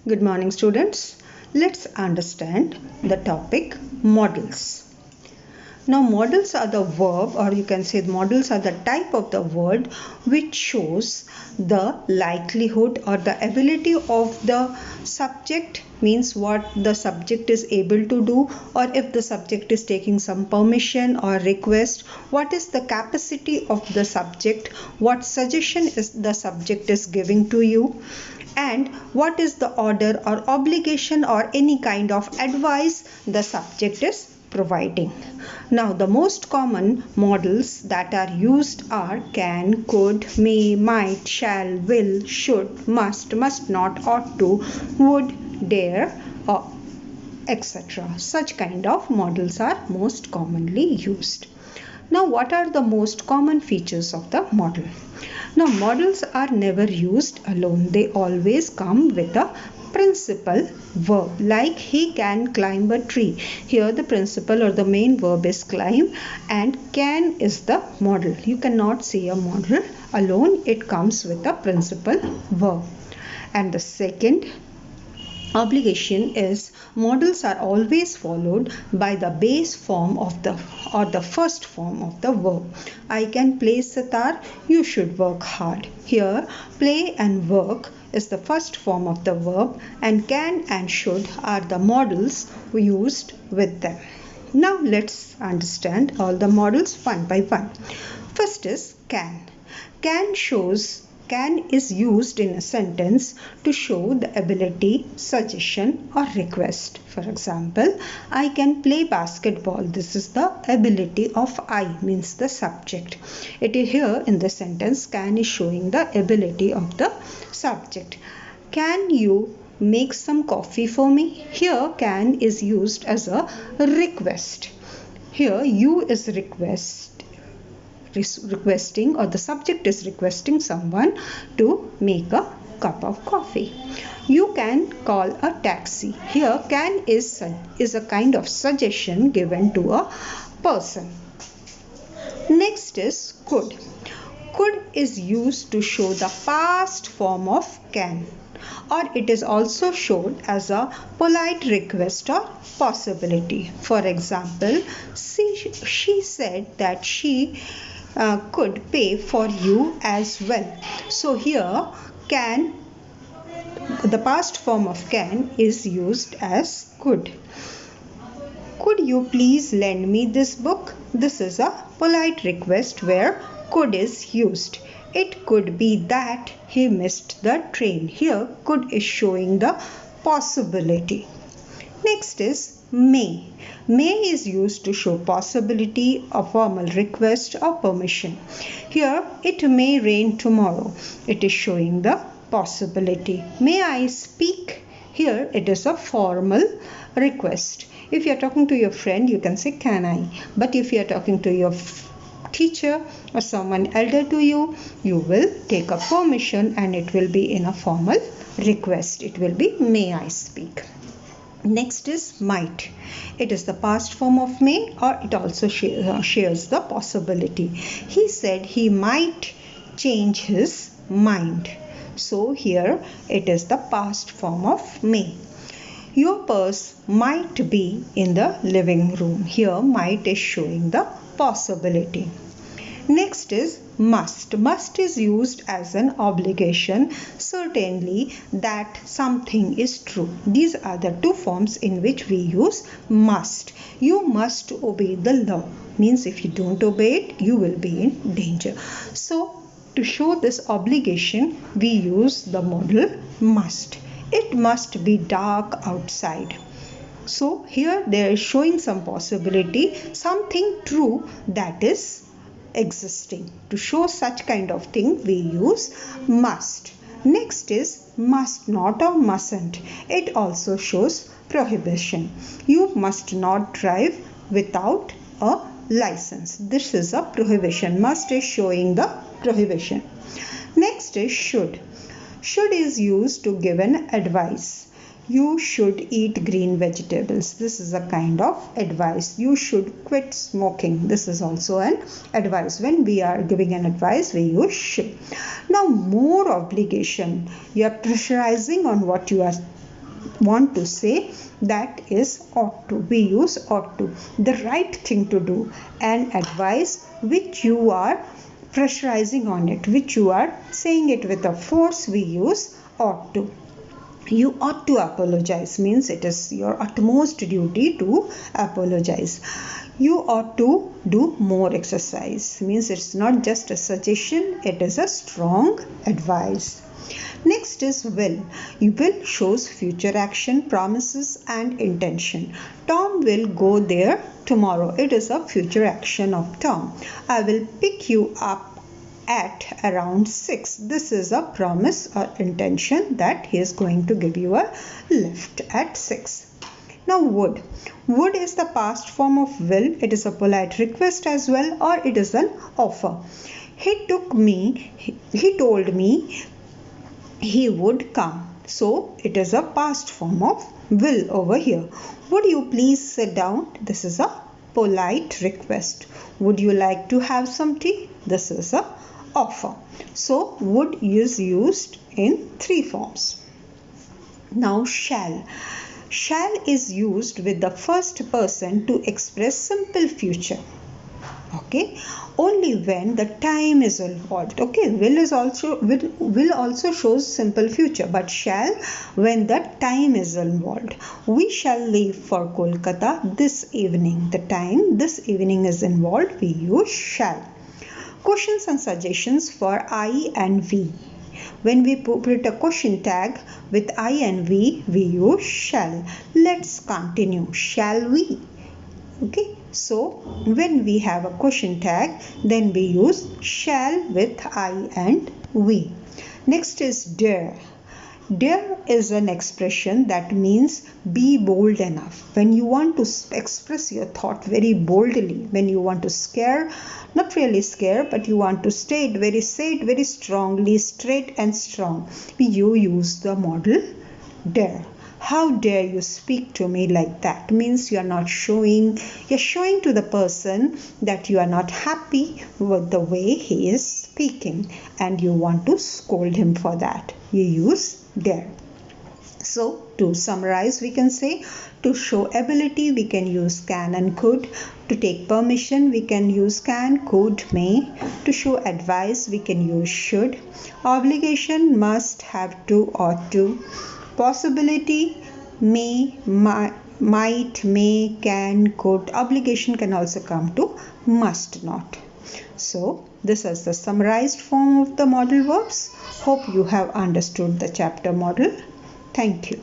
Good morning, students. Let's understand the topic modals. Now, modals are the verb, or you can say modals are the type of the word which shows the likelihood or the ability of the subject, means what the subject is able to do, or if the subject is taking some permission or request, what is the capacity of the subject, what suggestion is the subject is giving to you, and what is the order or obligation or any kind of advice the subject is providing. Now, the most common modals that are used are can, could, may, might, shall, will, should, must not, ought to, would, dare, or etc. Such kind of modals are most commonly used. Now, what are the most common features of the modal? Now, modals are never used alone. They always come with a principal verb, like he can climb a tree. Here the principal or the main verb is climb and can is the modal. You cannot say a modal alone. It comes with a principal verb. And the second obligation is modals are always followed by the base form of the or the first form of the verb. I can play sitar, you should work hard. Here play and work is the first form of the verb, and can and should are the modals used with them. Now let's understand all the modals one by one. First is can. Can is used in a sentence to show the ability, suggestion or request. For example, I can play basketball. This is the ability of I, means the subject. It is here in the sentence, can is showing the ability of the subject. Can you make some coffee for me? Here can is used as a request. Here you is requesting, or the subject is requesting someone to make a cup of coffee. You can call a taxi. Here can is a kind of suggestion given to a person. Next is could. Could is used to show the past form of can, or it is also shown as a polite request or possibility. For example, she said that she could pay for you as well. So here can, the past form of can is used as could. Could you please lend me this book? This is a polite request where could is used. It could be that he missed the train. Here could is showing the possibility. Next is may. May is used to show possibility, a formal request or permission. Here it may rain tomorrow. It is showing the possibility. May I speak? Here it is a formal request. If you are talking to your friend, you can say can I. But if you are talking to your teacher or someone elder to you, you will take a permission and it will be in a formal request. It will be may I speak. Next is might. It is the past form of may, or it also shares the possibility. He said he might change his mind. So here it is the past form of may. Your purse might be in the living room. Here might is showing the possibility. Next is must. Must is used as an obligation, certainly that something is true. These are the two forms in which we use must. You must obey the law. Means if you don't obey it, you will be in danger. So to show this obligation, we use the modal must. It must be dark outside. So here they are showing some possibility, something true that is existing. To show such kind of thing, we use must. Next is must not or mustn't. It also shows prohibition. You must not drive without a license. This is a prohibition. Must is showing the prohibition. Next is should. Should is used to give an advice. You should eat green vegetables. This is a kind of advice. You should quit smoking. This is also an advice. When we are giving an advice, we use should. Now, more obligation. You are pressurizing on what you are want to say, that is ought to. We use ought to. The right thing to do, and advice which you are pressurizing on it, which you are saying it with a force, we use ought to. You ought to apologize means it is your utmost duty to apologize. You ought to do more exercise means it's not just a suggestion, it is a strong advice. Next is will. Will shows future action, promises and intention. Tom will go there tomorrow. It is a future action of Tom. I will pick you up at around 6. This is a promise or intention that he is going to give you a lift at 6. Now would. Would is the past form of will. It is a polite request as well, or it is an offer. He told me he would come. So it is a past form of will over here. Would you please sit down? This is a polite request. Would you like to have some tea? This is a offer. So would is used in 3 forms. Now shall. Shall is used with the first person to express simple future. Okay, only when the time is involved. Okay, will also shows simple future, but shall when the time is involved. We shall leave for Kolkata this evening. The time this evening is involved, we use shall. Questions and suggestions for I and we. When we put a question tag with I and we use shall. Let's continue. Shall we? Okay, so when we have a question tag, then we use shall with I and we. Next is dare. Dare is an expression that means be bold enough. When you want to express your thought very boldly, when you want to scare, not really scare, but you want to say it very strongly, straight and strong, you use the modal dare. How dare you speak to me like that? Means you're showing to the person that you are not happy with the way he is speaking and you want to scold him for that. You use dare. So to summarize, we can say to show ability we can use can and could. To take permission we can use can, could, may. To show advice we can use should. Obligation must, have to, ought to. Possibility may, might, may, can, could. Obligation can also come to must not. So this is the summarized form of the modal verbs. Hope you have understood the chapter model. Thank you.